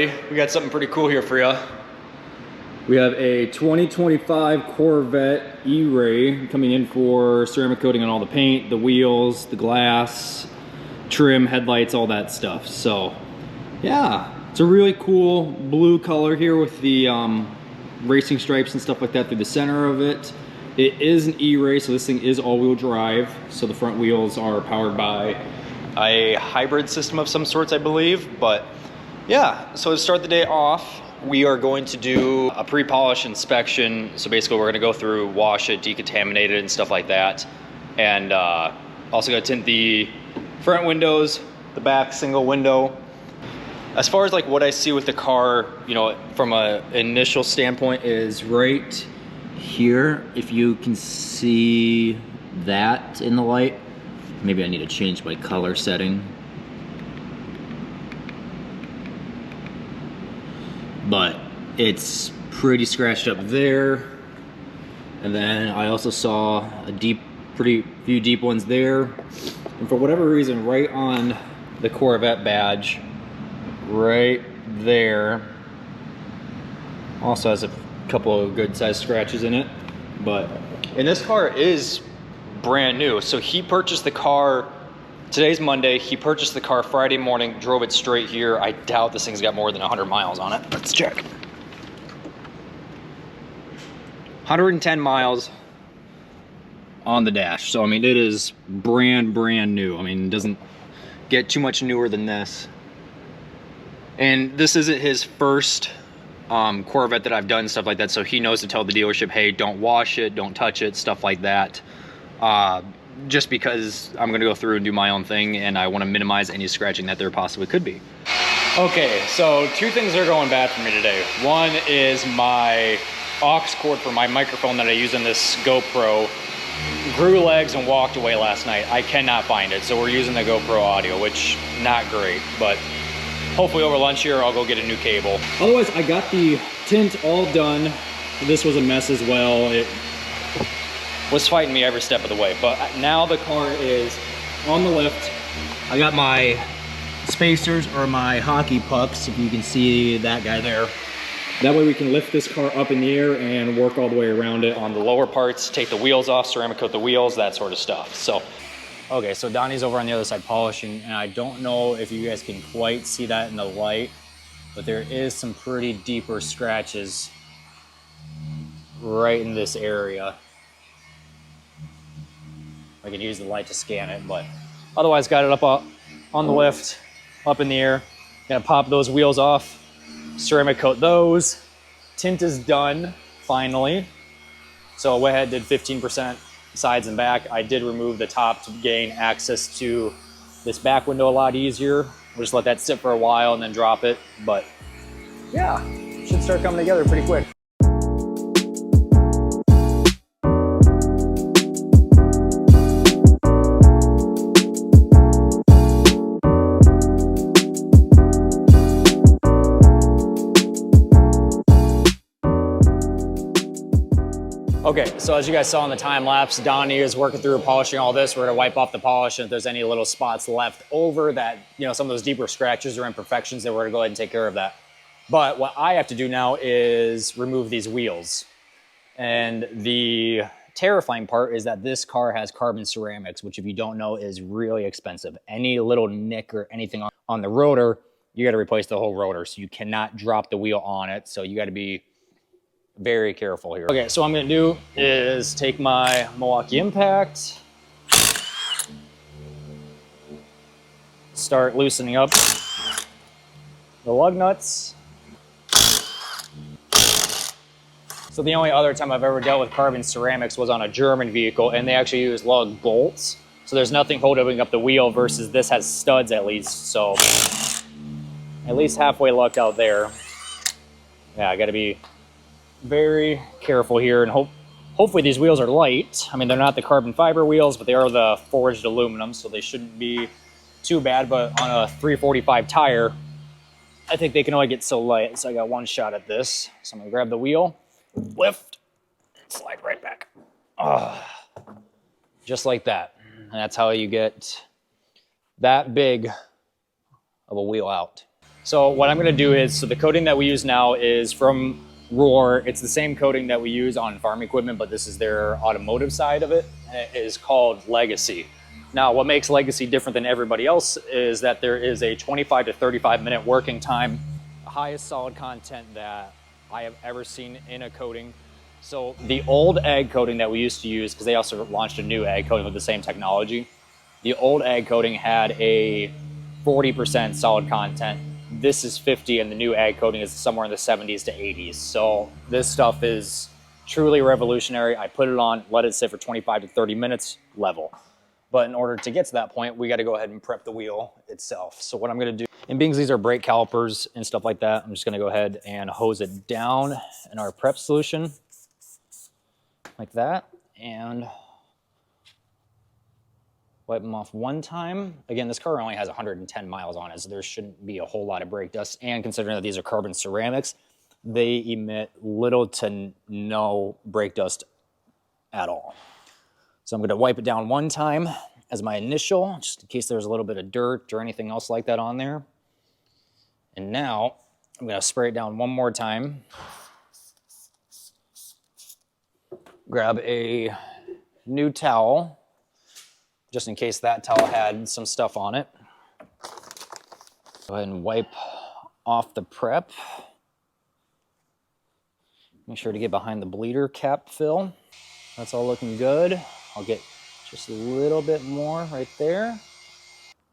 everybody. We got something pretty cool here for you. We have a 2025 Corvette E-Ray coming in for ceramic coating on all the paint, the wheels, the glass, trim, headlights, all that stuff. So yeah, it's a really cool blue color here with the racing stripes and stuff like that through the center of it. It is an E-Ray, so this thing is all-wheel drive. So the front wheels are powered by a hybrid system of some sorts, I believe. But yeah, so to start the day off, we are going to do a pre-polish inspection. So basically we're gonna go through, wash it, decontaminate it and stuff like that. And also gonna tint the front windows, the back single window. As far as like what I see with the car, you know, from an initial standpoint is right here. If you can see that in the light, maybe I need to change my color setting. But it's pretty scratched up there. And then I also saw a pretty few deep ones there. And for whatever reason, right on the Corvette badge, right there, also has a couple of good sized scratches in it. And this car is brand new. So he purchased the car, today's Monday, he purchased the car Friday morning, drove it straight here. I doubt this thing's got more than 100 miles on it. Let's check. 110 miles on the dash. So I mean, it is brand new. I mean, it doesn't get too much newer than this. And this isn't his first Corvette that I've done, stuff like that. So he knows to tell the dealership, hey, don't wash it, don't touch it, stuff like that. Just because I'm gonna go through and do my own thing and I wanna minimize any scratching that there possibly could be. Okay, so two things are going bad for me today. One is my aux cord for my microphone that I use in this GoPro grew legs and walked away last night. I cannot find it, so we're using the GoPro audio, which not great, but hopefully over lunch here, I'll go get a new cable. Otherwise, I got the tint all done. This was a mess as well. It was fighting me every step of the way, but now the car is on the lift. I got my spacers or my hockey pucks, if you can see that guy there. That way we can lift this car up in the air and work all the way around it on the lower parts, take the wheels off, ceramic coat the wheels, that sort of stuff. So, okay, so Donnie's over on the other side polishing, and I don't know if you guys can quite see that in the light, but there is some pretty deeper scratches right in this area. I can use the light to scan it, but otherwise got it up on the lift, up in the air. Gonna pop those wheels off, ceramic coat those. Tint is done, finally. So I went ahead, did 15% sides and back. I did remove the top to gain access to this back window a lot easier. We'll just let that sit for a while and then drop it. But yeah, it should start coming together pretty quick. Okay, so as you guys saw in the time lapse, Donnie is working through polishing all this. We're gonna wipe off the polish, and if there's any little spots left over that, you know, some of those deeper scratches or imperfections, then we're gonna go ahead and take care of that. But what I have to do now is remove these wheels. And the terrifying part is that this car has carbon ceramics, which if you don't know is really expensive. Any little nick or anything on the rotor, you gotta replace the whole rotor. So you cannot drop the wheel on it. So you gotta be very careful here. Okay, so what I'm gonna do is take my Milwaukee Impact, start loosening up the lug nuts. So the only other time I've ever dealt with carbon ceramics was on a German vehicle, and they actually use lug bolts. So there's nothing holding up the wheel versus this has studs at least. So at least halfway lucked out there. Yeah, I gotta be very careful here, and hopefully these wheels are light. I mean, they're not the carbon fiber wheels, but they are the forged aluminum, so they shouldn't be too bad. But on a 345 tire, I think they can only get so light. So I got one shot at this. So I'm gonna grab the wheel, lift, slide right back. Just like that. And that's how you get that big of a wheel out. So what I'm gonna do is, so the coating that we use now is from Roar. It's the same coating that we use on farm equipment, but this is their automotive side of it, and it is called Legacy. Now, what makes Legacy different than everybody else is that there is a 25 to 35 minute working time, the highest solid content that I have ever seen in a coating. So the old ag coating that we used to use, because they also launched a new ag coating with the same technology, the old ag coating had a 40% solid content. This is 50, and the new ag coating is somewhere in the 70s to 80s. So this stuff is truly revolutionary. I put it on, let it sit for 25 to 30 minutes, level. But in order to get to that point, we got to go ahead and prep the wheel itself. So what I'm going to do, and being these are brake calipers and stuff like that, I'm just going to go ahead and hose it down in our prep solution like that, and wipe them off one time. Again, this car only has 110 miles on it, so there shouldn't be a whole lot of brake dust. And considering that these are carbon ceramics, they emit little to no brake dust at all. So I'm going to wipe it down one time as my initial, just in case there's a little bit of dirt or anything else like that on there. And now I'm going to spray it down one more time. Grab a new towel, just in case that towel had some stuff on it. Go ahead and wipe off the prep. Make sure to get behind the bleeder cap fill. That's all looking good. I'll get just a little bit more right there.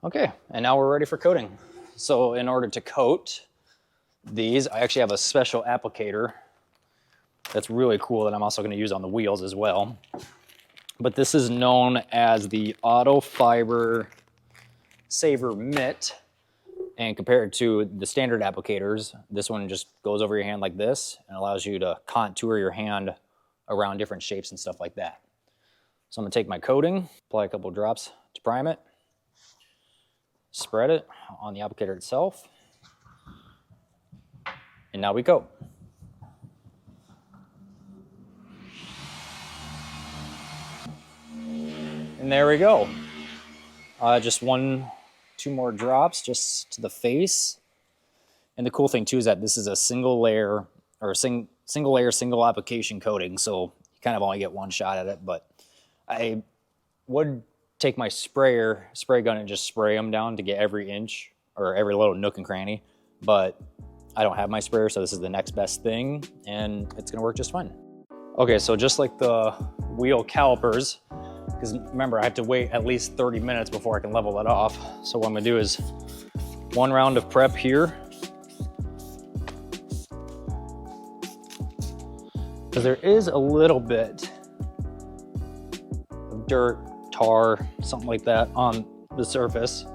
Okay, and now we're ready for coating. So in order to coat these, I actually have a special applicator that's really cool that I'm also going to use on the wheels as well. But this is known as the Auto Fiber Saver Mitt. And compared to the standard applicators, this one just goes over your hand like this and allows you to contour your hand around different shapes and stuff like that. So I'm going to take my coating, apply a couple drops to prime it, spread it on the applicator itself, and now we coat. And there we go. Just two more drops just to the face. And the cool thing too is that this is a single layer or single application coating, so you kind of only get one shot at it. But I would take my spray gun and just spray them down to get every inch or every little nook and cranny, but I don't have my sprayer, so this is the next best thing, and it's gonna work just fine. Okay, so just like the wheel calipers, because remember I have to wait at least 30 minutes before I can level that off. So what I'm gonna do is one round of prep here, because there is a little bit of dirt, tar, something like that on the surface.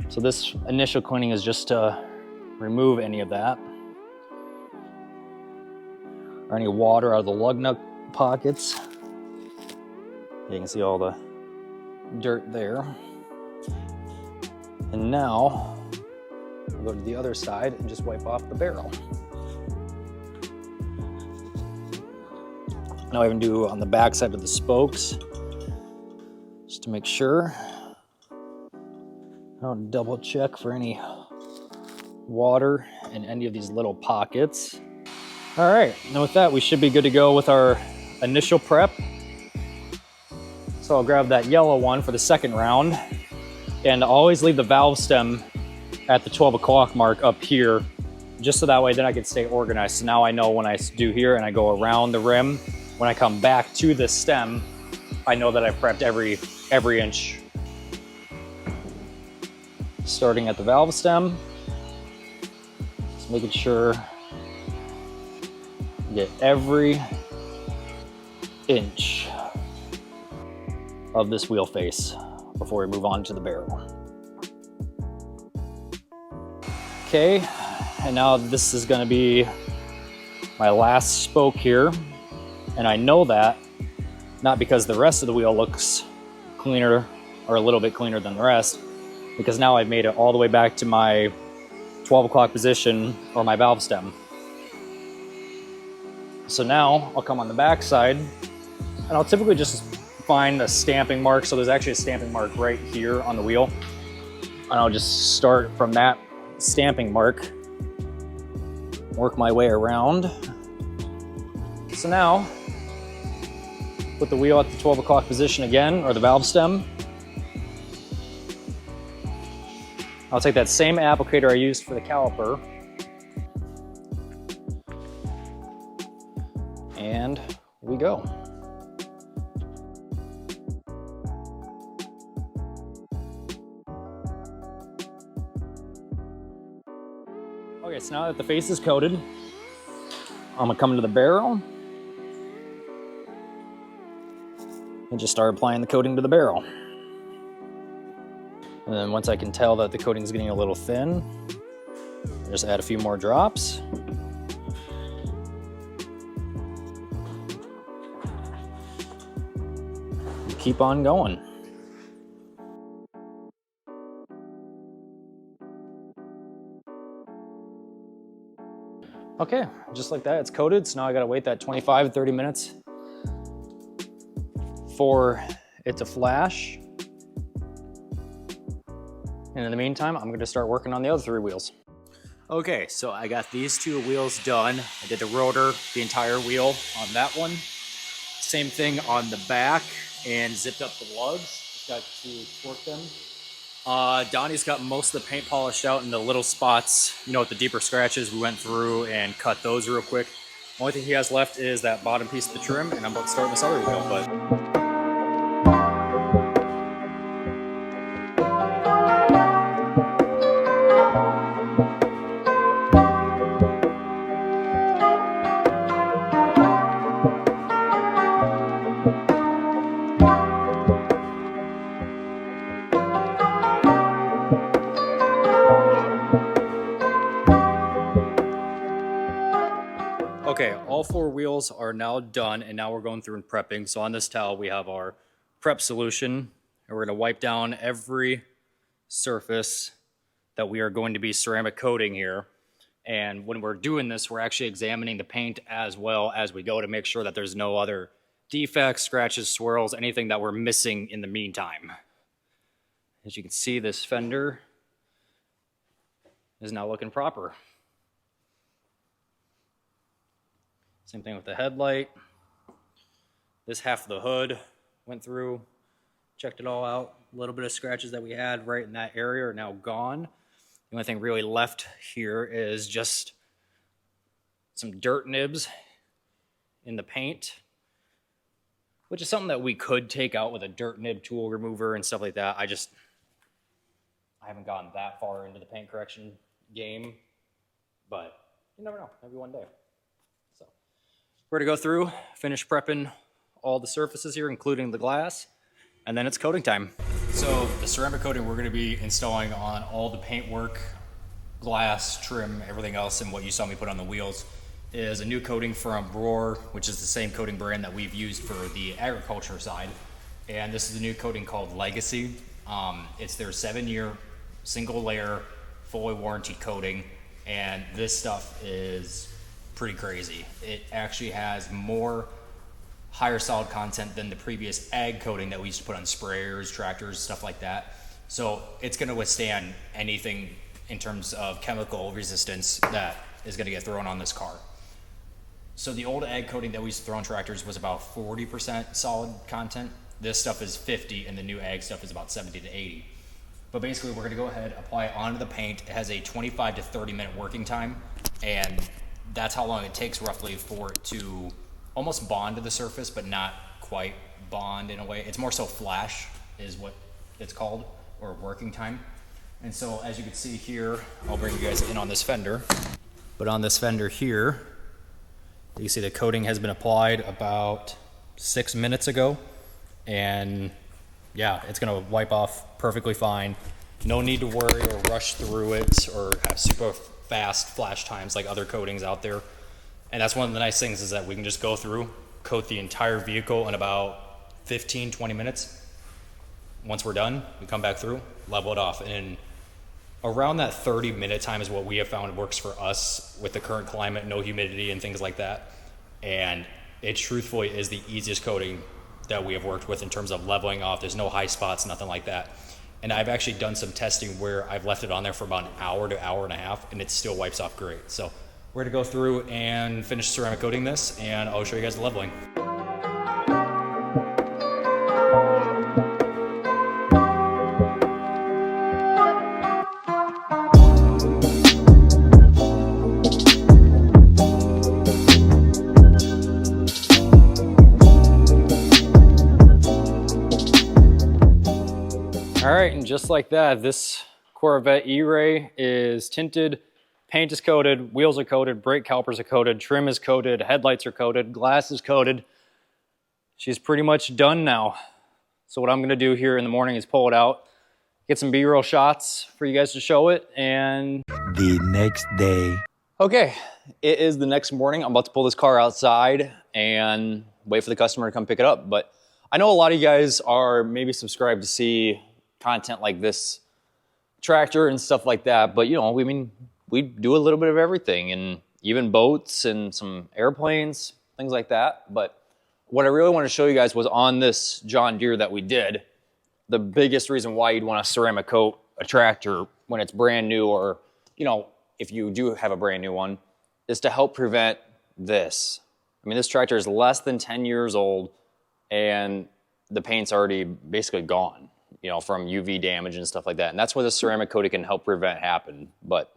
So this initial cleaning is just to remove any of that or any water out of the lug nut pockets. You can see all the dirt there. And now we'll go to the other side and just wipe off the barrel. Now I even do on the back side of the spokes, just to make sure. I don't double check for any water in any of these little pockets. All right, and with that, we should be good to go with our initial prep. So I'll grab that yellow one for the second round, and always leave the valve stem at the 12 o'clock mark up here, just so that way then I can stay organized. So now I know when I do here and I go around the rim, when I come back to the stem, I know that I've prepped every inch. Starting at the valve stem, just making sure you get every inch of this wheel face before we move on to the barrel. Okay, and now this is going to be my last spoke here, and I know that not because the rest of the wheel looks cleaner or a little bit cleaner than the rest, because now I've made it all the way back to my 12 o'clock position or my valve stem. So now I'll come on the back side, and I'll typically just find a stamping mark. So there's actually a stamping mark right here on the wheel, and I'll just start from that stamping mark, work my way around. So now, put the wheel at the 12 o'clock position again, or the valve stem. I'll take that same applicator I used for the caliper, and we go. Okay, so now that the face is coated, I'm gonna come into the barrel and just start applying the coating to the barrel. And then once I can tell that the coating is getting a little thin, just add a few more drops. And keep on going. Okay, just like that, it's coated. So now I gotta wait that 25 to 30 minutes for it to flash. And in the meantime, I'm gonna start working on the other 3 wheels. Okay, so I got these 2 wheels done. I did the rotor, the entire wheel on that one. Same thing on the back, and zipped up the lugs. Just got to torque them. Donnie's got most of the paint polished out in the little spots, you know, with the deeper scratches. We went through and cut those real quick. Only thing he has left is that bottom piece of the trim, and I'm about to start this other wheel, but okay, all 4 wheels are now done, and now we're going through and prepping. So on this towel, we have our prep solution, and we're gonna wipe down every surface that we are going to be ceramic coating here. And when we're doing this, we're actually examining the paint as well as we go to make sure that there's no other defects, scratches, swirls, anything that we're missing in the meantime. As you can see, this fender is now looking proper. Same thing with the headlight. This half of the hood went through, checked it all out. A little bit of scratches that we had right in that area are now gone. The only thing really left here is just some dirt nibs in the paint, which is something that we could take out with a dirt nib tool remover and stuff like that. I haven't gotten that far into the paint correction game, but you never know, maybe one day. So we're gonna go through, finish prepping all the surfaces here, including the glass, and then it's coating time. So the ceramic coating we're gonna be installing on all the paintwork, glass, trim, everything else, and what you saw me put on the wheels is a new coating from Roar, which is the same coating brand that we've used for the agriculture side. And this is a new coating called Legacy. It's their 7-year single layer, fully warranted coating. And this stuff is pretty crazy. It actually has more higher solid content than the previous ag coating that we used to put on sprayers, tractors, stuff like that. So it's gonna withstand anything in terms of chemical resistance that is gonna get thrown on this car. So the old ag coating that we used to throw on tractors was about 40% solid content. This stuff is 50, and the new ag stuff is about 70 to 80. But basically we're gonna go ahead, apply it onto the paint. It has a 25 to 30 minute working time, and that's how long it takes roughly for it to almost bond to the surface, but not quite bond in a way. It's more so flash is what it's called, or working time. And so as you can see here, I'll bring you guys in on this fender. But on this fender here, you can see the coating has been applied about 6 minutes ago. And yeah, it's gonna wipe off perfectly fine. No need to worry or rush through it or have super fast flash times like other coatings out there. And that's one of the nice things, is that we can just go through, coat the entire vehicle in about 15, 20 minutes. Once we're done, we come back through, level it off. And around that 30-minute time is what we have found works for us with the current climate, no humidity and things like that. And it truthfully is the easiest coating that we have worked with in terms of leveling off. There's no high spots, nothing like that. And I've actually done some testing where I've left it on there for about an hour to hour and a half, and it still wipes off great. So we're gonna go through and finish ceramic coating this, and I'll show you guys the leveling. All right, and just like that, this Corvette Eray is tinted, paint is coated, wheels are coated, brake calipers are coated, trim is coated, headlights are coated, glass is coated. She's pretty much done now. So what I'm gonna do here in the morning is pull it out, get some B-roll shots for you guys to show it, and the next day. okay, it is the next morning. I'm about to pull this car outside and wait for the customer to come pick it up. But I know a lot of you guys are maybe subscribed to see content like this tractor and stuff like that, but you know, we do a little bit of everything, and even boats and some airplanes, things like that. But what I really want to show you guys was on this John Deere that we did, the biggest reason why you'd want to ceramic coat a tractor when it's brand new, or you know, if you do have a brand new one, is to help prevent this. I mean, this tractor is less than 10 years old and the paint's already basically gone, you know, from UV damage and stuff like that. And that's where the ceramic coating can help prevent happen. But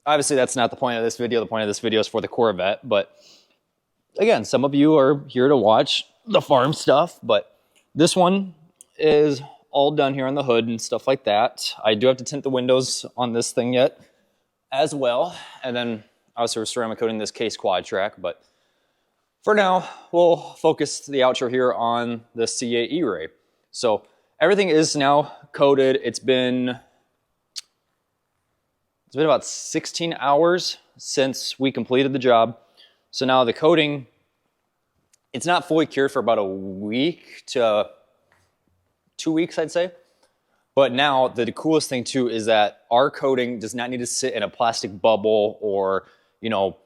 obviously that's not the point of this video. The point of this video is for the Corvette. But again, some of you are here to watch the farm stuff, but this one is all done here on the hood and stuff like that. I do have to tint the windows on this thing yet as well. And then obviously we're ceramic coating this case quad track, but for now, we'll focus the outro here on the C8 Eray. So everything is now coated. It's been about 16 hours since we completed the job. So now the coating, it's not fully cured for about a week to 2 weeks, I'd say. But now the coolest thing too is that our coating does not need to sit in a plastic bubble or, you know,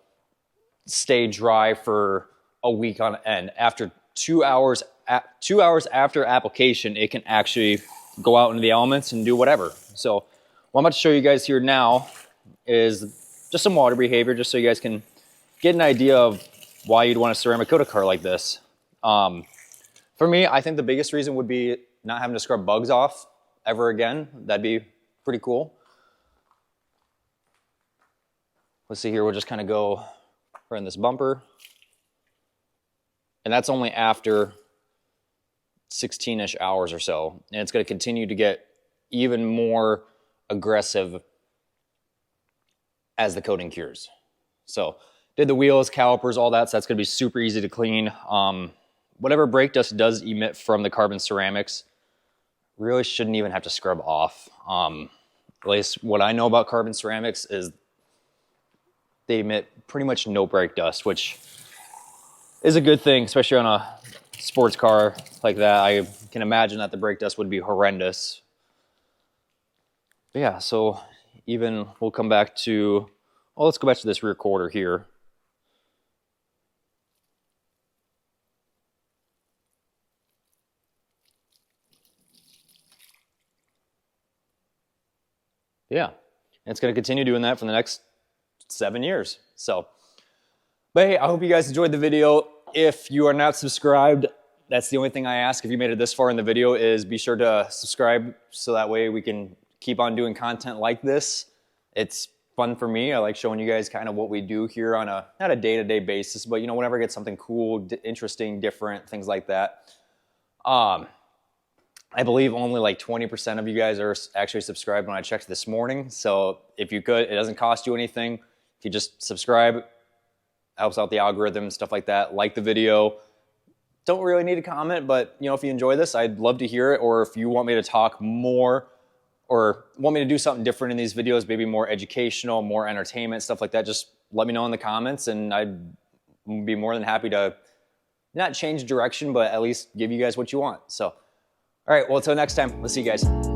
stay dry for a week on end. After 2 hours after application, it can actually go out into the elements and do whatever. So what I'm about to show you guys here now is just some water behavior, just so you guys can get an idea of why you'd want to ceramic coat a car like this. For me, I think the biggest reason would be not having to scrub bugs off ever again. That'd be pretty cool. Let's see here, we'll just kind of go right in this bumper. And that's only after 16-ish hours or so. And it's going to continue to get even more aggressive as the coating cures. So did the wheels, calipers, all that. So that's going to be super easy to clean. Whatever brake dust does emit from the carbon ceramics really shouldn't even have to scrub off. At least what I know about carbon ceramics is they emit pretty much no brake dust, which is a good thing, especially on a sports car like that. I can imagine that the brake dust would be horrendous. But yeah, so even we'll come back to, well, let's go back to this rear quarter here. Yeah, and it's going to continue doing that for the next 7 years. So, but hey, I hope you guys enjoyed the video. If you are not subscribed, that's the only thing I ask. If you made it this far in the video, is be sure to subscribe so that way we can keep on doing content like this. It's fun for me. I like showing you guys kind of what we do here on a, not a day-to-day basis, but you know, whenever I get something cool, interesting, different, things like that. I believe only like 20% of you guys are actually subscribed when I checked this morning. So if you could, it doesn't cost you anything. If you just subscribe, helps out the algorithm, stuff like that. Like the video. Don't really need a comment, but you know, if you enjoy this, I'd love to hear it. Or if you want me to talk more or want me to do something different in these videos, maybe more educational, more entertainment, stuff like that, just let me know in the comments and I'd be more than happy to not change direction, but at least give you guys what you want. So, all right, well, until next time, we'll see you guys.